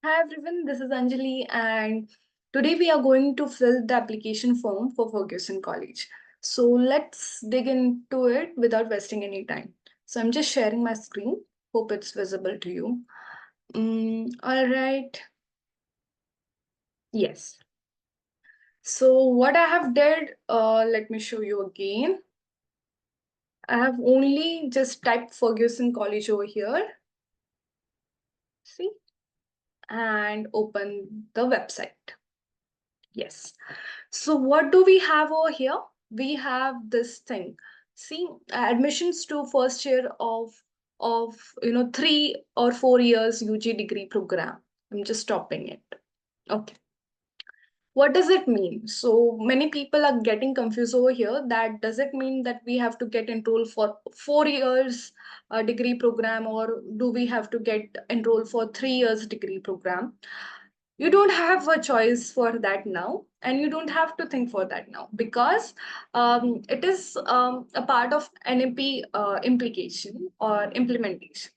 Hi everyone, this is Anjali, and today we are going to fill the application form for Ferguson College. So let's dig into it without wasting any time. So I'm just sharing my screen. Hope it's visible to you. All right. Yes. So what I have did, let me show you again. I have only just typed Ferguson College over here. See, and open the website. Yes. So what do we have over here? We have this thing. See, admissions to first year of 3 or 4 years UG degree program. I'm just stopping it. Okay. What does it mean? So many people are getting confused over here. That does it mean that we have to get enrolled for 4 years degree program, or do we have to get enrolled for 3 years degree program? You don't have a choice for that now, and you don't have to think for that now, because it is a part of NAP implication or implementation.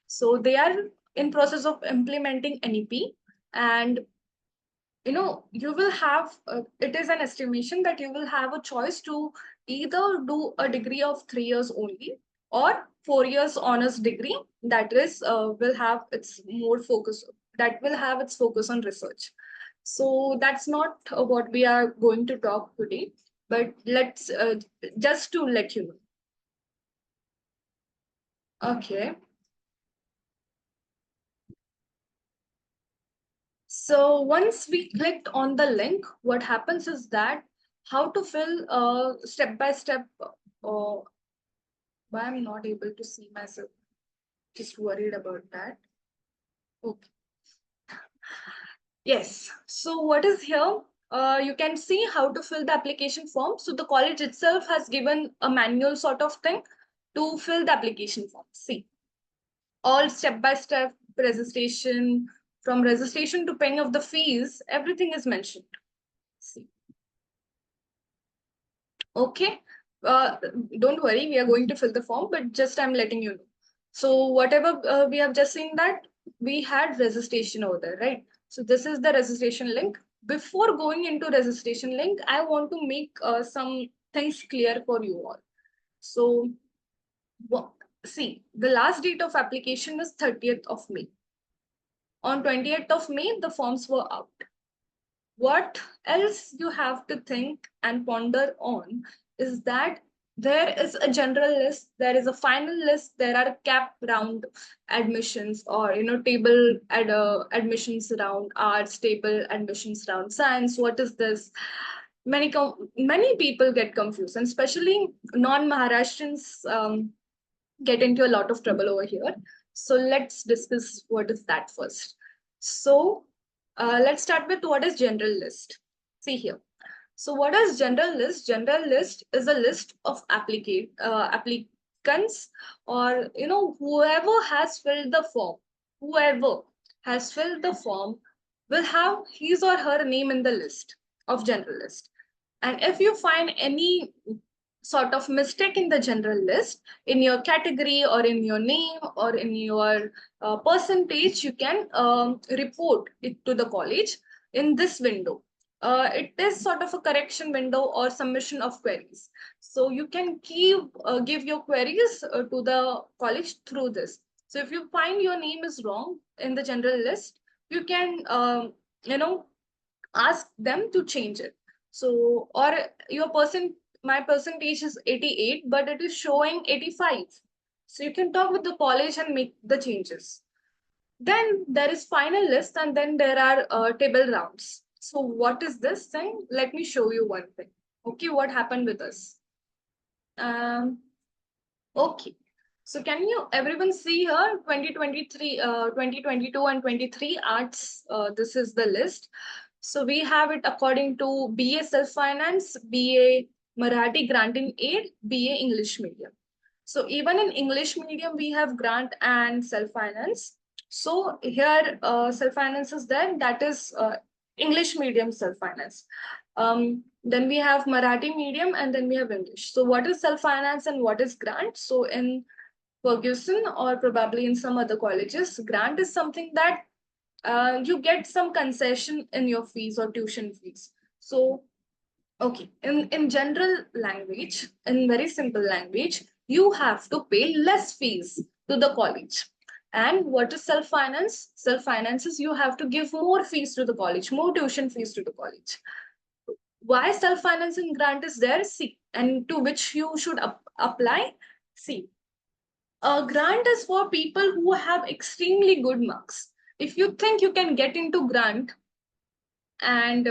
So they are in process of implementing NEP, and you will have it is an estimation that you will have a choice to either do a degree of 3 years only, or 4 years honors degree that is will have its more focus, that will have its focus on research. So that's not what we are going to talk today, but let's just to let you know. Okay. So once we clicked on the link, what happens is that how to fill step by step. Why I'm not able to see myself? Just worried about that. Okay. Yes. So what is here? You can see how to fill the application form. So the college itself has given a manual sort of thing to fill the application form. See, all step by step registration, from registration to paying of the fees, everything is mentioned. See. Okay. Uh, don't worry, we are going to fill the form, but just I'm letting you know. So whatever we have just seen, that we had registration over there, right? So this is the registration link. Before going into registration link, I want to make some things clear for you all. So see, the last date of application is 30th of May. On 28th of May, the forms were out. What else you have to think and ponder on is that there is a general list, there is a final list, there are cap round admissions, or table admissions round arts, table admissions round science. What is this? Many people get confused, and especially non-Maharashtrians get into a lot of trouble over here. So let's discuss what is that first. So let's start with what is general list. See here. So what is general list? General list is a list of applicants, or whoever has filled the form. Whoever has filled the form will have his or her name in the list of general list. And if you find any sort of mistake in the general list, in your category or in your name or in your percentage, you can report it to the college in this window. It is sort of a correction window or submission of queries. So you can give your queries to the college through this. So if you find your name is wrong in the general list, you can ask them to change it. So, or your my percentage is 88, but it is showing 85. So you can talk with the college and make the changes. Then there is final list, and then there are table rounds. So what is this thing? Let me show you one thing. Okay, what happened with us? Um, okay. So can you everyone see here 2023, 2022 and 23 arts? This is the list. So we have it according to BA Self-Finance, BA Marathi Grant in Aid, BA English Medium. So even in English Medium, we have grant and self-finance. So here self-finance is there, that is English Medium self-finance. Then we have Marathi Medium, and then we have English. So what is self-finance and what is grant? So in Ferguson, or probably in some other colleges, grant is something that you get some concession in your fees or tuition fees. So, okay, in general language, in very simple language, you have to pay less fees to the college. And what is self finance? Self finance is you have to give more fees to the college, more tuition fees to the college. Why self financing grant is there? See, and to which you should apply. See, a grant is for people who have extremely good marks. If you think you can get into grant and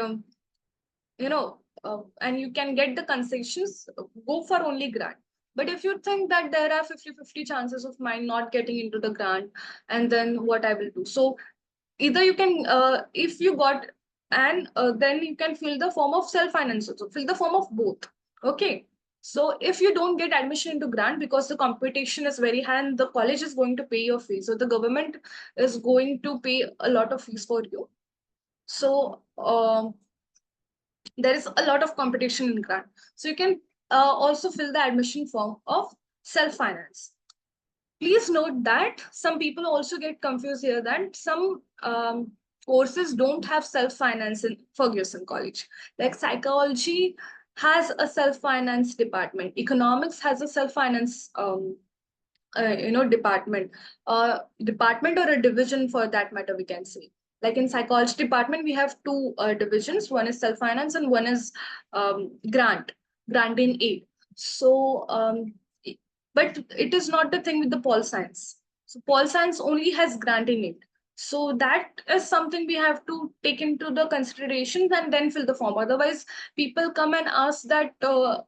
and you can get the concessions, go for only grant. But if you think that there are 50-50 chances of mine not getting into the grant, and then what I will do? So either you can, if you got, and then you can fill the form of self finance, so fill the form of both. Okay. So if you don't get admission into grant because the competition is very high and the college is going to pay your fees, so the government is going to pay a lot of fees for you. So there is a lot of competition in grant. So you can also fill the admission form of self finance. Please note that some people also get confused here that some courses don't have self finance in Ferguson College. Like psychology has a self finance department, economics has a self finance department or a division for that matter, we can say. Like in psychology department we have two divisions, one is self finance and one is grant in aid. So but it is not the thing with the pol science. So pol science only has grant in aid. So that is something we have to take into the considerations and then fill the form. Otherwise people come and ask that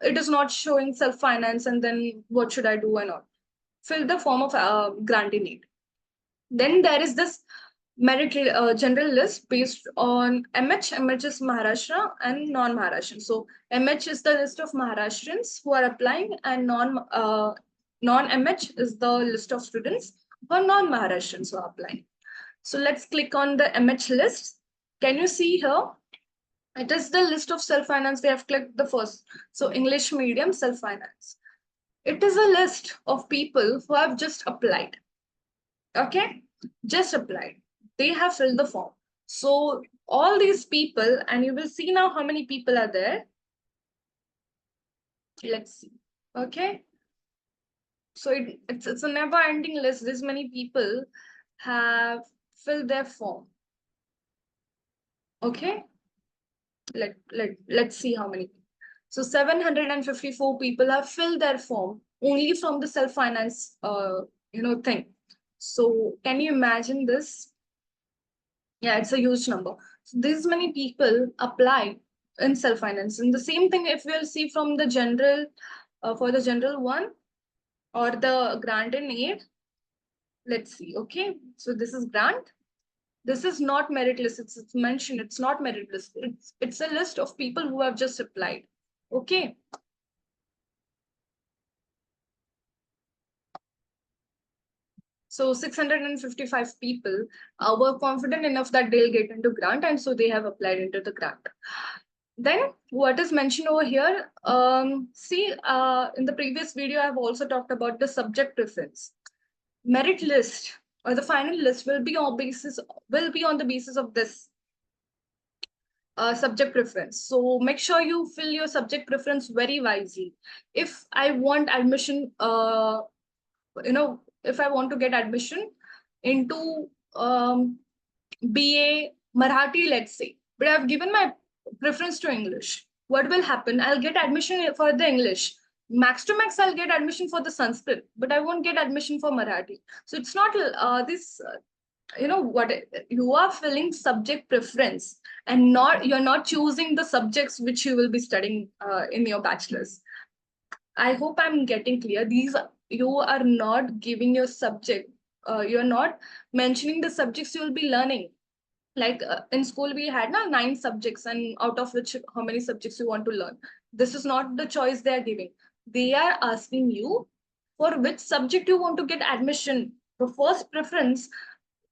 it is not showing self finance, and then what should I do and all. Fill the form of grant in need. Then there is this merit general list based on MH. MH is Maharashtra and non-Maharashtrian. So MH is the list of Maharashtrians who are applying, and non-MH is the list of students who are non-Maharashtrians who are applying. So let's click on the MH list. Can you see here? It is the list of self-finance. We have clicked the first. So English medium self-finance. It is a list of people who have just applied. Okay, just applied. They have filled the form. So all these people, and you will see now how many people are there. Let's see. Okay. So it's a never ending list. This many people have filled their form. Okay. Let's see how many. So 754 people have filled their form only from the self-finance thing. So can you imagine this? Yeah, it's a huge number. So this many people apply in self-finance. And the same thing if we'll see from the general, for the general one or the grant in aid. Let's see. Okay. So this is grant. This is not merit list. It's mentioned. It's not merit list. It's a list of people who have just applied. Okay. So 655 people were confident enough that they'll get into grant, and so they have applied into the grant. Then what is mentioned over here, see, in the previous video, I've also talked about the subject preference. Merit list or the final list will be on the basis of this subject preference. So make sure you fill your subject preference very wisely. If I want admission, if I want to get admission into BA Marathi, let's say, but I've given my preference to English, what will happen? I'll get admission for the English. Max to max, I'll get admission for the Sanskrit, but I won't get admission for Marathi. So it's not this, what you are filling subject preference, and you're not choosing the subjects which you will be studying in your bachelor's. I hope I'm getting clear. You are not giving your subject, you're not mentioning the subjects you will be learning. Like in school we had 9 subjects, and out of which how many subjects you want to learn. This is not the choice they are giving. They are asking you for which subject you want to get admission, the first preference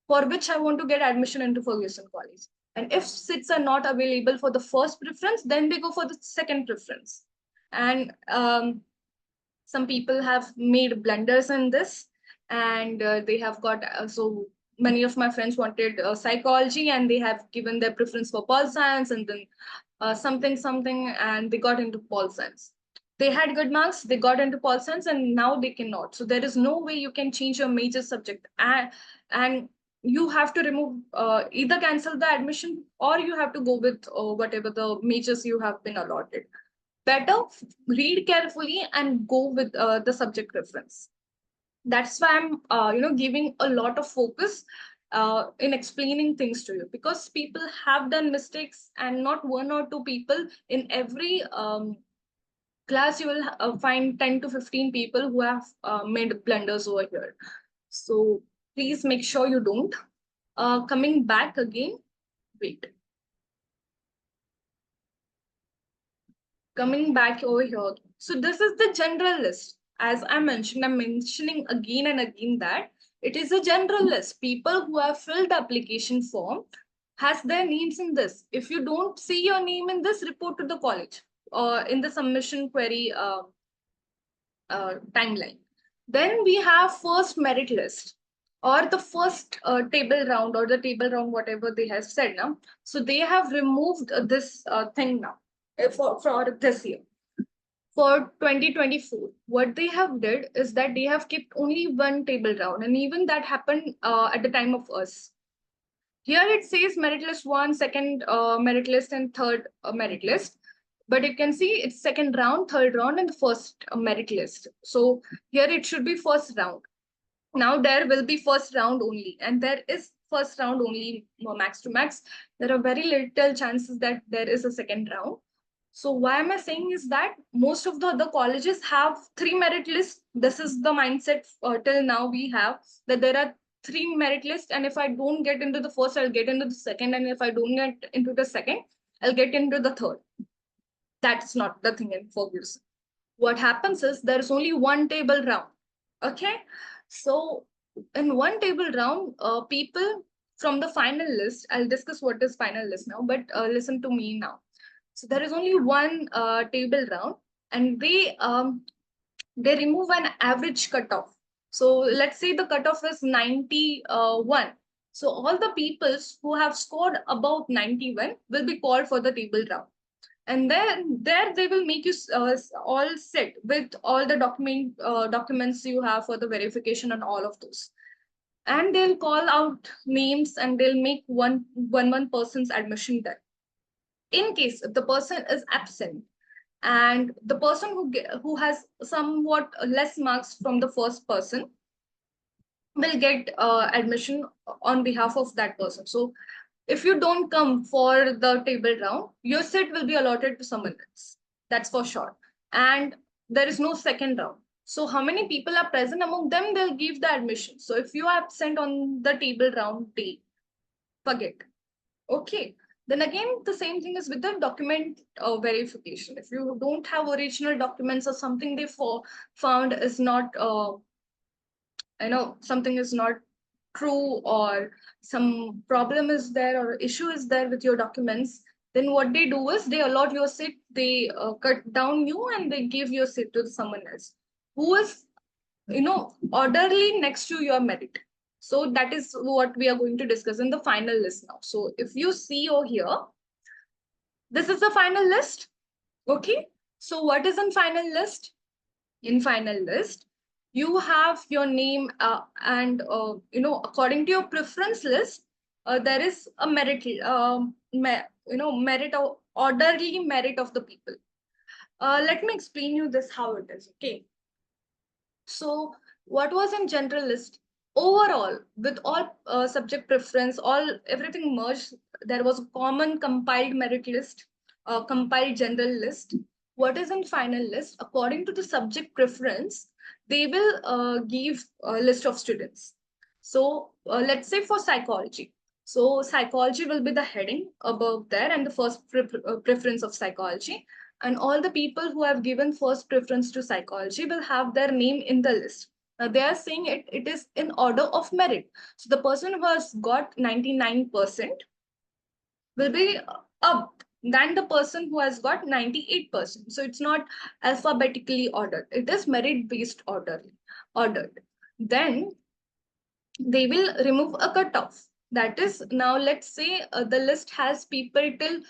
for which I want to get admission into Ferguson College. And if seats are not available for the first preference, then they go for the second preference. And some people have made blunders in this, and they have got many of my friends wanted psychology, and they have given their preference for pol science, and then something, and they got into pol science. They had good marks, they got into pol science, and now they cannot. So there is no way you can change your major subject, and you have to remove, either cancel the admission, or you have to go with whatever the majors you have been allotted. Better read carefully and go with the subject preference. That's why I'm giving a lot of focus in explaining things to you, because people have done mistakes, and not one or two people. In every class you will find 10 to 15 people who have made blunders over here. So please make sure you don't. Coming back again, wait, coming back over here. So this is the general list. As I mentioned, I'm mentioning again and again that it is a general list. People who have filled the application form has their names in this. If you don't see your name in this, report to the college in the submission query timeline. Then we have first merit list, or the first table round, or the table round, whatever they have said now. So they have removed this thing now for this year. For 2024, what they have did is that they have kept only one table round, and even that happened at the time of us. Here it says merit list one, second merit list, and third merit list. But you can see it's second round, third round, and the first merit list. So here it should be first round. Now there will be first round only, and there is first round only, max to max. There are very little chances that there is a second round. So why am I saying is that most of the other colleges have three merit lists. This is the mindset till now we have, that there are three merit lists, and if I don't get into the first, I'll get into the second, and if I don't get into the second, I'll get into the third. That's not the thing in Ferguson. What happens is there is only one table round. Okay, so in one table round, people from the final list, I'll discuss what is final list now, but listen to me now. So there is only one table round, and they remove an average cutoff. So let's say the cutoff is 91. So all the peoples who have scored above 91 will be called for the table round, and then there they will make you all set with all the documents you have for the verification and all of those, and they'll call out names, and they'll make one person's admission there. In case if the person is absent, and the person who has somewhat less marks from the first person will get admission on behalf of that person. So if you don't come for the table round, your seat will be allotted to someone else. That's for sure. And there is no second round. So how many people are present among them, they'll give the admission. So if you are absent on the table round day, forget. Okay. Then again, the same thing is with the document verification. If you don't have original documents, or something they found is not, something is not true, or some problem is there, or issue is there with your documents, then what they do is they allot your seat, they cut down you, and they give your seat to someone else who is, orderly next to your merit. So that is what we are going to discuss in the final list now. So if you see over here, this is the final list. Okay. So what is in final list? In final list, you have your name, and according to your preference list, there is a merit, merit of orderly merit of the people. Let me explain you this how it is. Okay. So what was in general list? Overall, with all subject preference, all everything merged, there was a common compiled merit list, compiled general list. What is in final list? According to the subject preference, they will give a list of students. So let's say for psychology. So psychology will be the heading above there, and the first preference of psychology, and all the people who have given first preference to psychology will have their name in the list. Now they are saying it is in order of merit. So the person who has got 99% will be up than the person who has got 98%. So it's not alphabetically ordered. It is merit based ordered. Then they will remove a cutoff. That is, now let's say the list has people till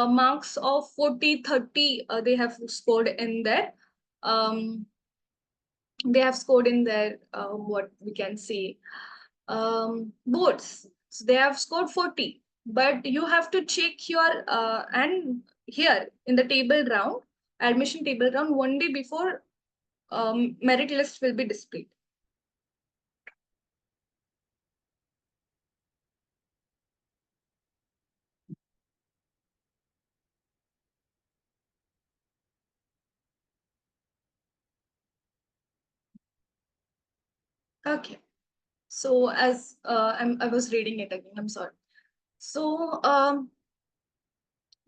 marks of 40, 30, they have scored in there. Um, they have scored in their, what we can say, boards. So they have scored 40, but you have to check your, and here in the table round, admission table round, one day before merit list will be displayed. Okay. So as I was reading it again, I'm sorry. So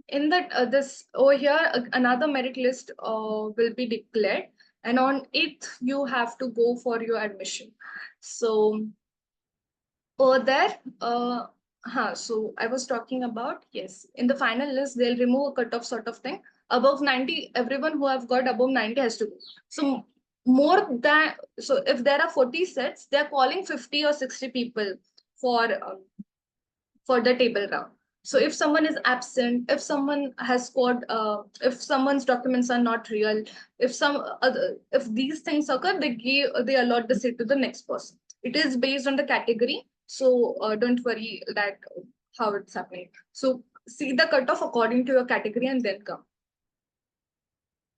in that this over here, another merit list will be declared, and on it you have to go for your admission. So over there, so I was talking about, yes, in the final list they'll remove a cutoff sort of thing. Above 90, everyone who have got above 90 has to go. So more than, so if there are 40 sets, they're calling 50 or 60 people for for the table round. So if someone is absent, if someone has scored, if someone's documents are not real, if some other, if these things occur, they allot the seat to the next person. It is based on the category, so don't worry that how it's happening. So see the cutoff according to your category and then come.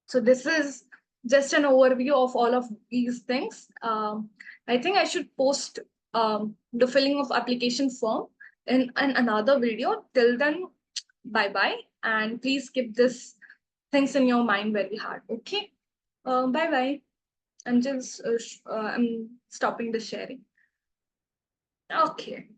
So this is just an overview of all of these things. I think I should post the filling of application form in another video. Till then, bye bye, and please keep this things in your mind very hard. Okay, bye bye. I'm stopping the sharing. Okay.